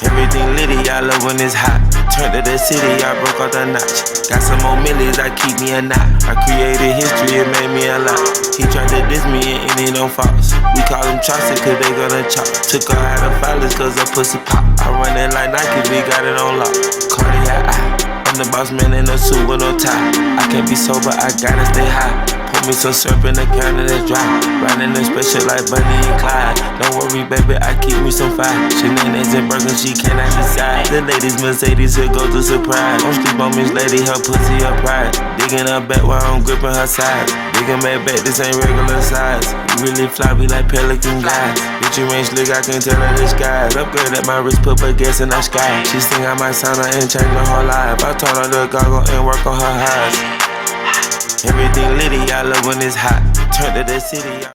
Everything litty, I love when it's hot. Turned to the city, I broke off the notch. Got some more millies, I keep me a knot. I created history, it made me a lot. He tried to diss me and it don't false. We call him Chaucer cause they gonna chop. Took her out of filers cause her pussy pop. I run it like Nike, we got it on lock. Cardiac eye. I'm the boss man in a suit with no tie. I can't be sober, I gotta stay high. Pour me some syrup in the counter that's dry. Riding in special like Bunny and Clyde. Don't worry, baby, I keep me some fire. Shenanigans and burgers, she cannot decide. The ladies Mercedes, here goes the surprise. Don't sleep on Miss Lady, her pussy, her pride. Digging her back while I'm gripping her side. Digging my back, this ain't regular size. You really fly, be like Pelican guys. Bitch, you ain't slick, I can tell her the skies. Upgrade at my wrist, put her gas in the sky. She think I might sign her and change her whole life. I told her to goggle and work on her eyes. Everything litty, I love when it's hot. Turn to the city.